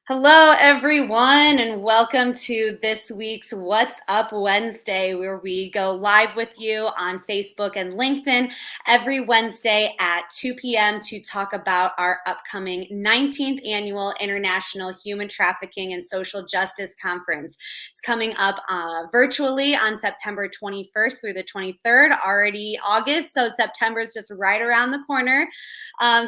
Hello, everyone, and welcome to this week's What's Up Wednesday, where we go live with you on Facebook and LinkedIn every Wednesday at 2 p.m. to talk about our upcoming 19th Annual International Human Trafficking and Social Justice Conference. It's coming up virtually on September 21st through the 23rd, already August, so September is just right around the corner.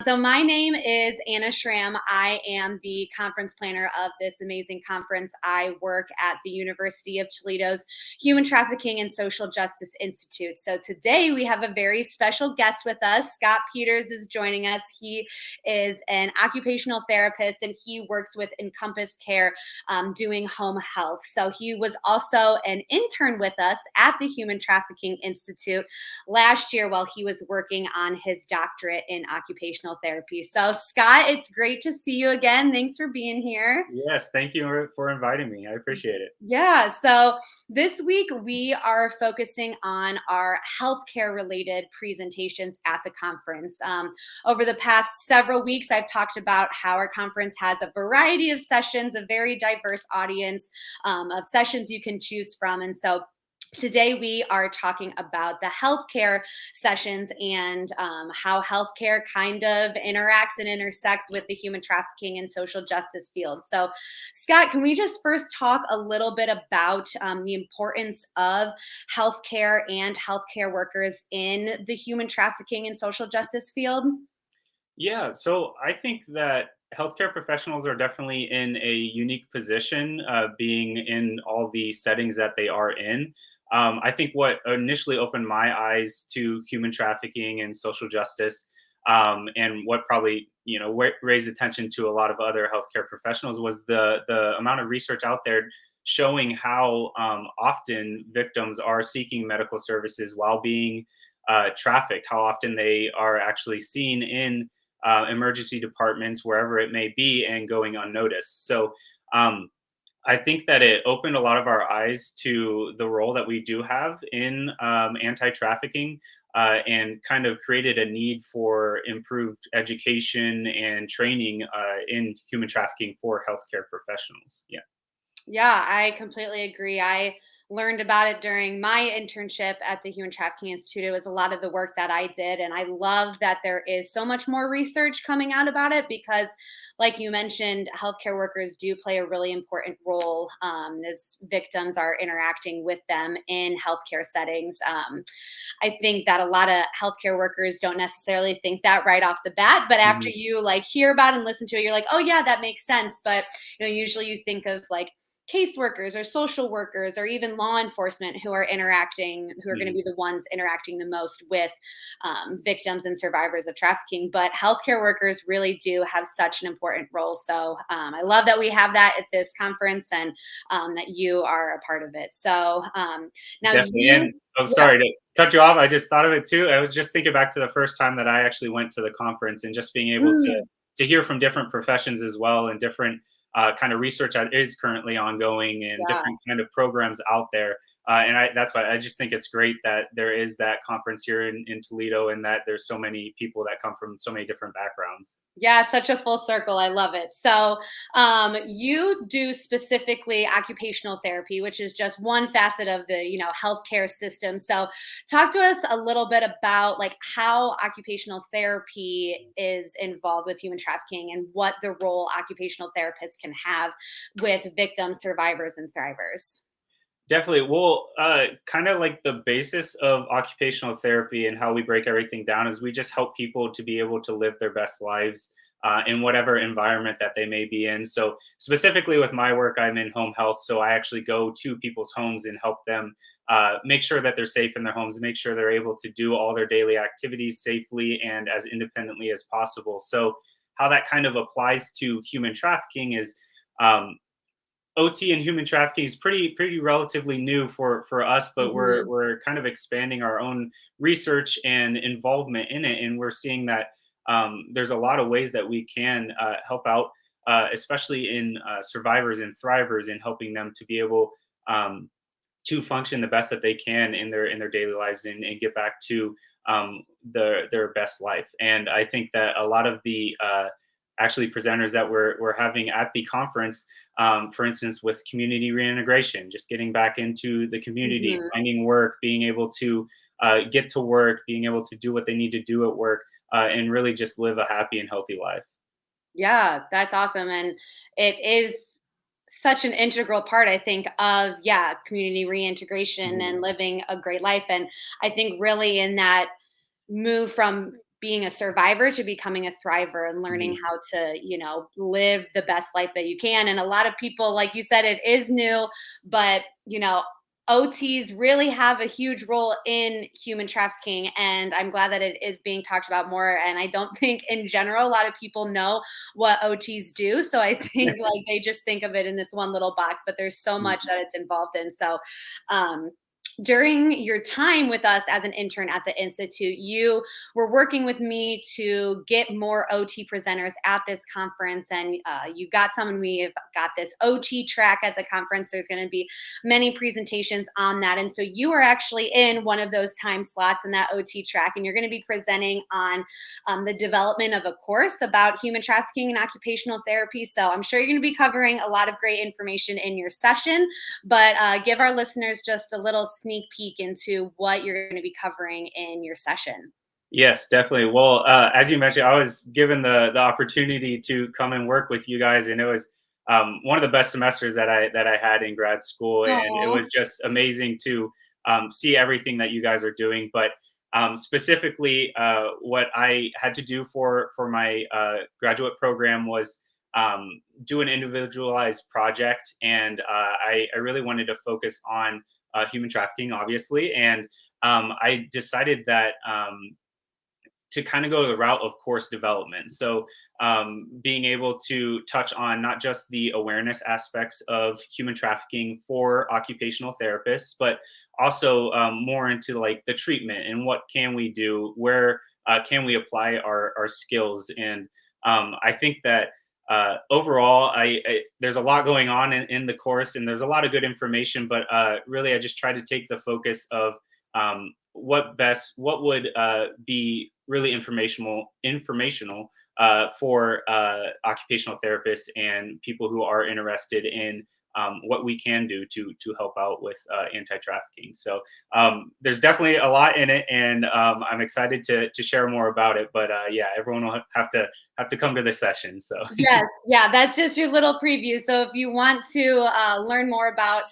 So my name is Anna Schramm. I am the conference planner of this amazing conference. I work at the University of Toledo's Human Trafficking and Social Justice Institute. So today we have a very special guest with us. Scott Peters is joining us. He is an occupational therapist and he works with Encompass Care doing home health. So he was also an intern with us at the Human Trafficking Institute last year while he was working on his doctorate in occupational therapy. So, Scott, it's great to see you again. Thanks for being here. Yes, thank you for inviting me. I appreciate it. Yeah, so this week we are focusing on our healthcare related presentations at the conference. Over the past several weeks, I've talked about how our conference has a variety of sessions, a very diverse audience of sessions you can choose from. And so today, we are talking about the healthcare sessions and how healthcare kind of interacts and intersects with the human trafficking and social justice field. So, Scott, can we just first talk a little bit about the importance of healthcare and healthcare workers in the human trafficking and social justice field? Yeah, so I think that healthcare professionals are definitely in a unique position, being in all the settings that they are in. I think what initially opened my eyes to human trafficking and social justice, and what probably raised attention to a lot of other healthcare professionals was the amount of research out there showing how often victims are seeking medical services while being trafficked. How often they are actually seen in emergency departments, wherever it may be, and going unnoticed. So um, I think that it opened a lot of our eyes to the role that we do have in anti-trafficking, and kind of created a need for improved education and training in human trafficking for healthcare professionals. Yeah. Yeah, I completely agree. I learned about it during my internship at the Human Trafficking Institute. It was a lot of the work that I did. And I love that there is so much more research coming out about it because, like you mentioned, healthcare workers do play a really important role as victims are interacting with them in healthcare settings. I think that a lot of healthcare workers don't necessarily think that right off the bat, but after Mhm. you like hear about it and listen to it, you're like, oh yeah, that makes sense. But usually you think of like caseworkers or social workers or even law enforcement who are interacting, who are going to Mhm. be the ones interacting the most with victims and survivors of trafficking. But healthcare workers really do have such an important role. So I love that we have that at this conference and that you are a part of it. So now Definitely. you, And oh, yeah. sorry to cut you off. I just thought of it too. I was just thinking back to the first time that I actually went to the conference and just being able to Mm, hear from different professions as well, and different kind of research that is currently ongoing, and yeah. different kind of programs out there. That's why I just think it's great that there is that conference here in Toledo, and that there's so many people that come from so many different backgrounds. Yeah, such a full circle. I love it. So, you do specifically occupational therapy, which is just one facet of the healthcare system. So, talk to us a little bit about like how occupational therapy is involved with human trafficking and what the role occupational therapists can have with victims, survivors, and thrivers. Definitely. Well, kind of like the basis of occupational therapy and how we break everything down is we just help people to be able to live their best lives in whatever environment that they may be in. So, specifically with my work, I'm in home health. So, I actually go to people's homes and help them make sure that they're safe in their homes, and make sure they're able to do all their daily activities safely and as independently as possible. So, how that kind of applies to human trafficking is um, OT and human trafficking is pretty relatively new for us, but Hmm. we're kind of expanding our own research and involvement in it, and we're seeing that there's a lot of ways that we can help out, especially in survivors and thrivers, in helping them to be able um, to function the best that they can in their daily lives, and get back to their best life. And I think that a lot of the actually presenters that we're having at the conference. For instance, with community reintegration, just getting back into the community, Mhm. finding work, being able to get to work, being able to do what they need to do at work, and really just live a happy and healthy life. Yeah, that's awesome. And it is such an integral part, I think, of, yeah, community reintegration Mhm. and living a great life. And I think really in that move from being a survivor to becoming a thriver and learning Mhm. how to, live the best life that you can. And a lot of people, like you said, it is new, but, OTs really have a huge role in human trafficking. And I'm glad that it is being talked about more. And I don't think in general, a lot of people know what OTs do. So I think like they just think of it in this one little box, but there's so much that it's involved in. So, um, during your time with us as an intern at the Institute, you were working with me to get more OT presenters at this conference. And you got some, and we've got this OT track at the conference. There's going to be many presentations on that. And so you are actually in one of those time slots in that OT track, and you're going to be presenting on the development of a course about human trafficking and occupational therapy. So I'm sure you're going to be covering a lot of great information in your session, but give our listeners just a little sneak peek into what you're going to be covering in your session. Yes, definitely. Well, as you mentioned, I was given the opportunity to come and work with you guys, and it was one of the best semesters that I had in grad school, and it Oh, was just amazing to see everything that you guys are doing. But specifically, what I had to do for my graduate program was do an individualized project, and I really wanted to focus on human trafficking, obviously, and I decided that. To kind of go the route of course development. So, being able to touch on not just the awareness aspects of human trafficking for occupational therapists, but also more into like the treatment and what can we do, where can we apply our skills. And I think that overall, there's a lot going on in the course, and there's a lot of good information. But really, I just try to take the focus of what would be really informational for occupational therapists and people who are interested in what we can do to help out with anti-trafficking. So there's definitely a lot in it, and I'm excited to share more about it. But yeah, everyone will have to come to the session. So yes, yeah, that's just your little preview. So if you want to learn more about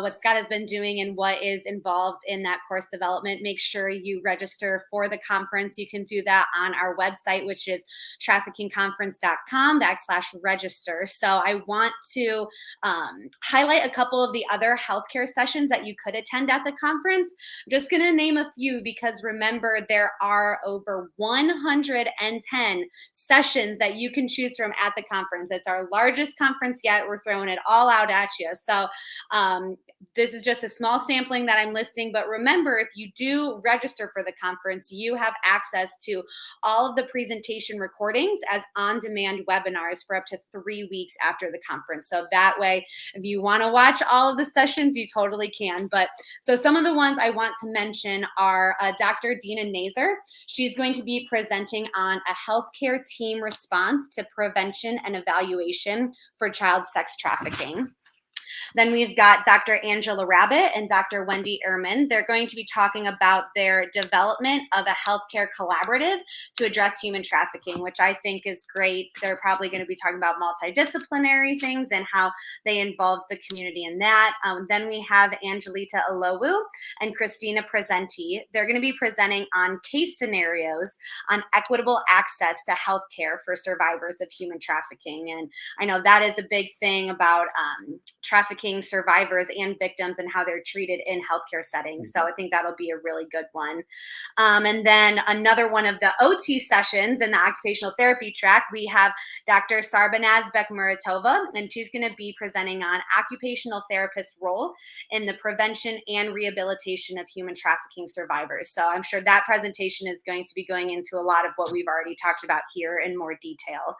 what Scott has been doing and what is involved in that course development, make sure you register for the conference. You can do that on our website, which is traffickingconference.com/register. So I want to highlight a couple of the other healthcare sessions that you could attend at the conference. I'm just going to name a few because remember, there are over 110 sessions that you can choose from at the conference. It's our largest conference yet. We're throwing it all out at you. So this is just a small sampling that I'm listing. But remember, if you do register for the conference, you have access to all of the presentation recordings as on-demand webinars for up to 3 weeks after the conference. So that way, if you want to watch all of the sessions, you totally can. But so some of the ones I want to mention are Dr. Dina Nazer. She's going to be presenting on a healthcare team response to prevention and evaluation for child sex trafficking. Then we've got Dr. Angela Rabbit and Dr. Wendy Ehrman. They're going to be talking about their development of a healthcare collaborative to address human trafficking, which I think is great. They're probably going to be talking about multidisciplinary things and how they involve the community in that. Then we have Angelita Alowu and Christina Presenti. They're going to be presenting on case scenarios on equitable access to healthcare for survivors of human trafficking. And I know that is a big thing about trafficking survivors and victims and how they're treated in healthcare settings. So I think that'll be a really good one. And then another one of the OT sessions in the occupational therapy track, we have Dr. Sarbanaz Bekmuratova, and she's going to be presenting on occupational therapist role in the prevention and rehabilitation of human trafficking survivors. So I'm sure that presentation is going to be going into a lot of what we've already talked about here in more detail.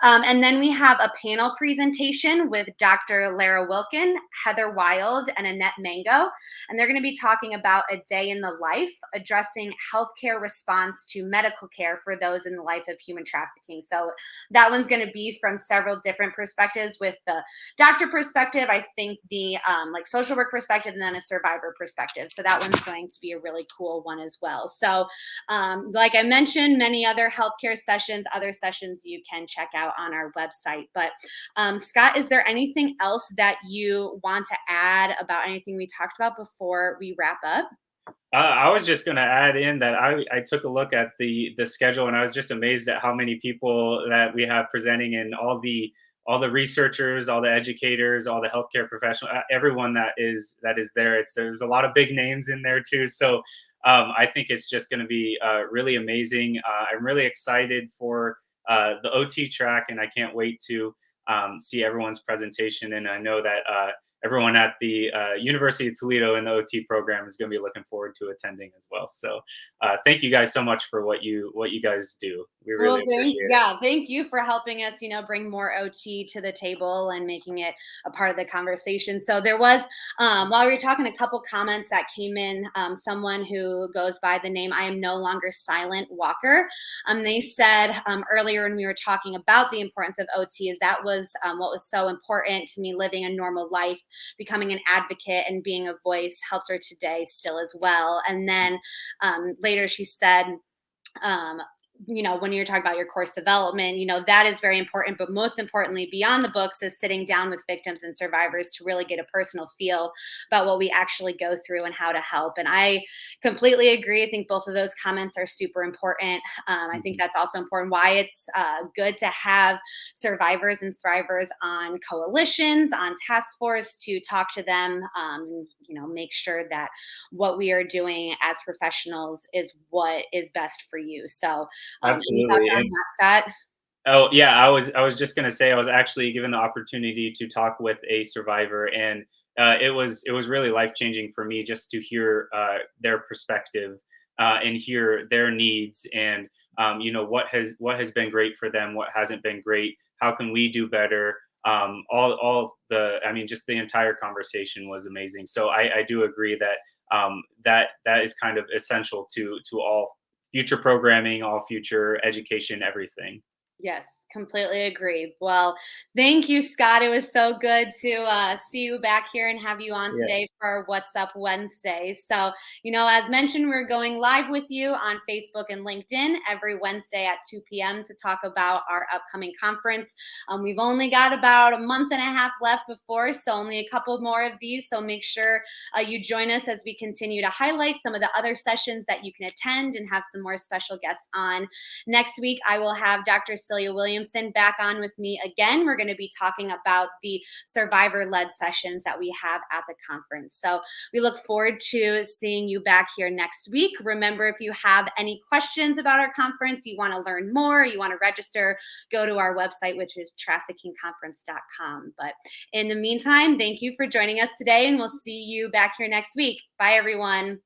And then we have a panel presentation with Dr. Lara Wilkin, Heather Wild, and Annette Mango. And they're going to be talking about a day in the life, addressing healthcare response to medical care for those in the life of human trafficking. So that one's going to be from several different perspectives, with the doctor perspective, I think the like social work perspective, and then a survivor perspective. So that one's going to be a really cool one as well. So like I mentioned, many other healthcare sessions, other sessions you can check out on our website. But Scott, is there anything else that you want to add about anything we talked about before we wrap up? I was just going to add in that I took a look at the schedule, and I was just amazed at how many people that we have presenting, and all the researchers, all the educators, all the healthcare professionals, everyone that is there. There's a lot of big names in there too. So I think it's just going to be really amazing. I'm really excited for the OT track, and I can't wait to see everyone's presentation. And I know that everyone at the University of Toledo in the OT program is going to be looking forward to attending as well. So thank you guys so much for what you guys do. We Well, really appreciate it. thank you for helping us, bring more OT to the table and making it a part of the conversation. So there was, while we were talking, a couple comments that came in. Someone who goes by the name "I am no longer silent" Walker. They said earlier when we were talking about the importance of OT, is that was what was so important to me, living a normal life, becoming an advocate, and being a voice helps her today still as well. And then later she said, um, when you're talking about your course development, that is very important. But most importantly, beyond the books, is sitting down with victims and survivors to really get a personal feel about what we actually go through and how to help. And I completely agree. I think both of those comments are super important. I think Mhm. that's also important why it's good to have survivors and thrivers on coalitions, on task force, to talk to them, make sure that what we are doing as professionals is what is best for you. So, any thoughts Absolutely. on And that, Scott? oh yeah, I was just gonna say I was actually given the opportunity to talk with a survivor, and it was really life changing for me just to hear their perspective and hear their needs, and what has been great for them, what hasn't been great, how can we do better. All the I mean, just the entire conversation was amazing. So I do agree that that is kind of essential to all future programming, all future education, everything. Yes, completely agree. Well, thank you, Scott. It was so good to see you back here and have you on today Yes. for What's Up Wednesday. So, as mentioned, we're going live with you on Facebook and LinkedIn every Wednesday at 2 p.m. to talk about our upcoming conference. We've only got about a month and a half left before, so only a couple more of these. So make sure you join us as we continue to highlight some of the other sessions that you can attend and have some more special guests on. Next week, I will have Dr. Celia Williamson back on with me again. We're going to be talking about the survivor led sessions that we have at the conference. So we look forward to seeing you back here next week. Remember, if you have any questions about our conference, you want to learn more, you want to register, go to our website, which is traffickingconference.com. But in the meantime, thank you for joining us today, and we'll see you back here next week. Bye, everyone.